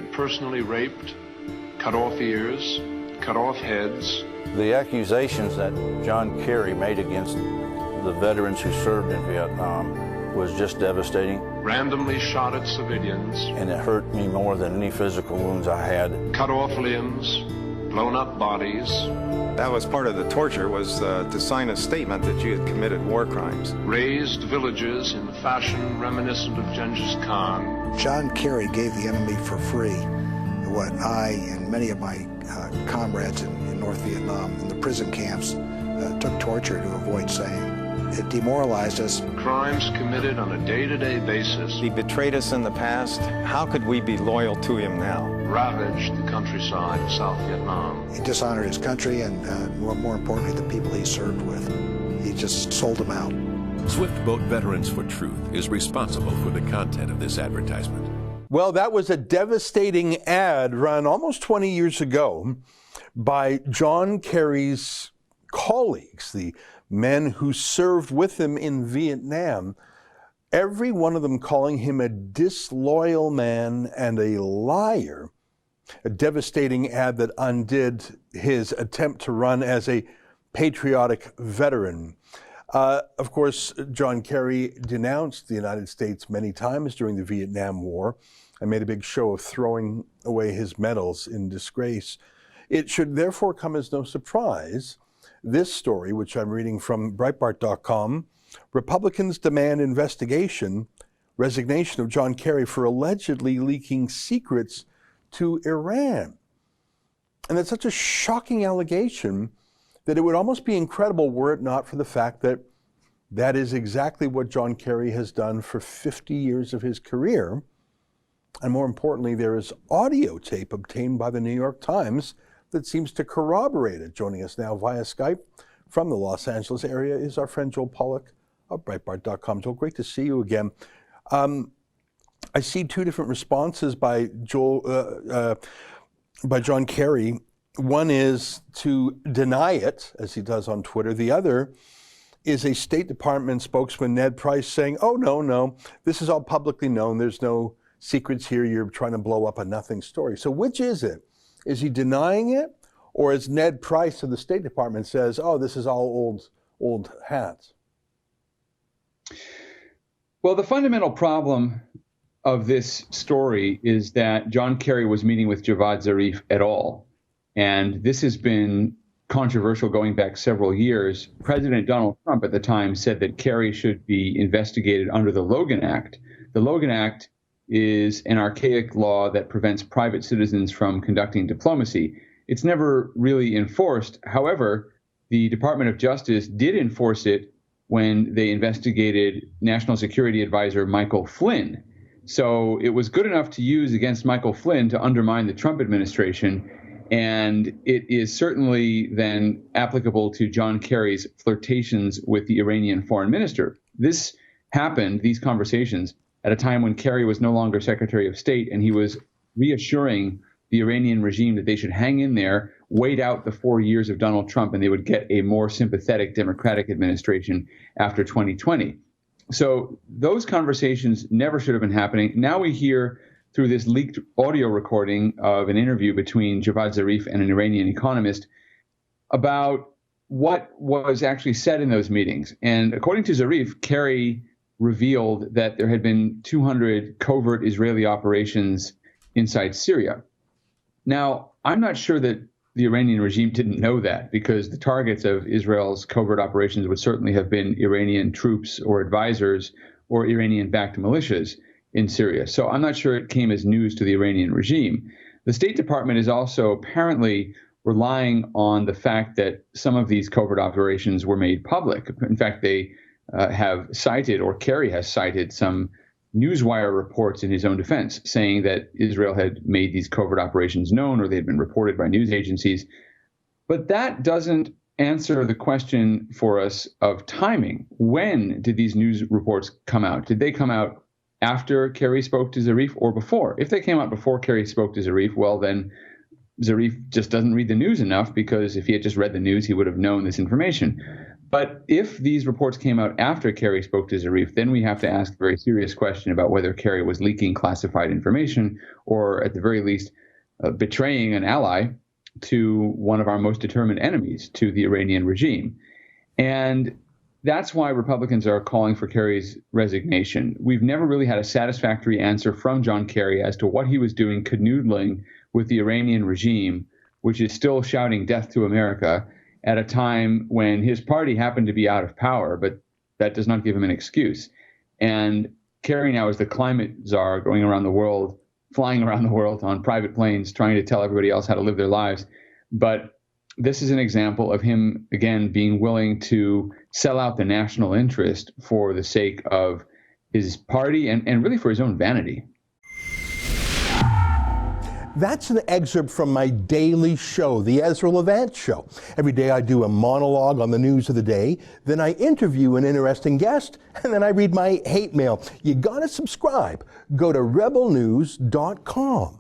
had personally raped, cut off ears, cut off heads. The accusations that John Kerry made against the veterans who served in Vietnam was just devastating. Randomly shot at civilians. And it hurt me more than any physical wounds I had. Cut off limbs, blown up bodies. That was part of the torture, was to sign a statement that you had committed war crimes. Razed villages in fashion reminiscent of Genghis Khan. John Kerry gave the enemy for free what I and many of my comrades in North Vietnam in the prison camps took torture to avoid saying. It demoralized us. Crimes committed on a day-to-day basis. He betrayed us in the past. How could we be loyal to him now? Ravaged the countryside of South Vietnam. He dishonored his country and, more importantly, the people he served with. He just sold them out. Swift Boat Veterans for Truth is responsible for the content of this advertisement. Well, that was a devastating ad run almost 20 years ago by John Kerry's colleagues, the men who served with him in Vietnam, every one of them calling him a disloyal man and a liar. A devastating ad that undid his attempt to run as a patriotic veteran. Of course, John Kerry denounced the United States many times during the Vietnam War and made a big show of throwing away his medals in disgrace. It should therefore come as no surprise, this story, which I'm reading from Breitbart.com, Republicans demand resignation of John Kerry for allegedly leaking secrets to Iran. And that's such a shocking allegation that it would almost be incredible were it not for the fact that that is exactly what John Kerry has done for 50 years of his career. And more importantly, there is audio tape obtained by the New York Times that seems to corroborate it. Joining us now via Skype from the Los Angeles area is our friend Joel Pollak of Breitbart.com. Joel, great to see you again. I see two different responses by John Kerry. One is to deny it, as he does on Twitter. The other is a State Department spokesman, Ned Price, saying, oh, no, this is all publicly known. There's no secrets here. You're trying to blow up a nothing story. So which is it? Is he denying it? Or as Ned Price of the State Department says, oh, this is all old hats? Well, the fundamental problem of this story is that John Kerry was meeting with Javad Zarif et al. And this has been controversial going back several years. President Donald Trump at the time said that Kerry should be investigated under the Logan Act. The Logan Act is an archaic law that prevents private citizens from conducting diplomacy. It's never really enforced. However, the Department of Justice did enforce it when they investigated National Security Advisor Michael Flynn. So it was good enough to use against Michael Flynn to undermine the Trump administration. And it is certainly then applicable to John Kerry's flirtations with the Iranian foreign minister. This happened, these conversations, at a time when Kerry was no longer Secretary of State, and he was reassuring the Iranian regime that they should hang in there, wait out the 4 years of Donald Trump, and they would get a more sympathetic Democratic administration after 2020. So those conversations never should have been happening. Now we hear through this leaked audio recording of an interview between Javad Zarif and an Iranian economist about what was actually said in those meetings. And according to Zarif, Kerry revealed that there had been 200 covert Israeli operations inside Syria. Now, I'm not sure that the Iranian regime didn't know that, because the targets of Israel's covert operations would certainly have been Iranian troops or advisors or Iranian-backed militias in Syria. So I'm not sure it came as news to the Iranian regime. The State Department is also apparently relying on the fact that some of these covert operations were made public. In fact, they have cited, or Kerry has cited, some newswire reports in his own defense saying that Israel had made these covert operations known, or they had been reported by news agencies. But that doesn't answer the question for us of timing. When did these news reports come out? Did they come out after Kerry spoke to Zarif or before? If they came out before Kerry spoke to Zarif, well, then Zarif just doesn't read the news enough, because if he had just read the news, he would have known this information. But if these reports came out after Kerry spoke to Zarif, then we have to ask a very serious question about whether Kerry was leaking classified information or, at the very least, betraying an ally to one of our most determined enemies, to the Iranian regime. And that's why Republicans are calling for Kerry's resignation. We've never really had a satisfactory answer from John Kerry as to what he was doing canoodling with the Iranian regime, which is still shouting death to America at a time when his party happened to be out of power, but that does not give him an excuse. And Kerry now is the climate czar, going around the world, flying around the world on private planes, trying to tell everybody else how to live their lives. But this is an example of him, again, being willing to sell out the national interest for the sake of his party and really for his own vanity. That's an excerpt from my daily show, the Ezra Levant Show. Every day I do a monologue on the news of the day, then I interview an interesting guest, and then I read my hate mail. You gotta subscribe. Go to rebelnews.com.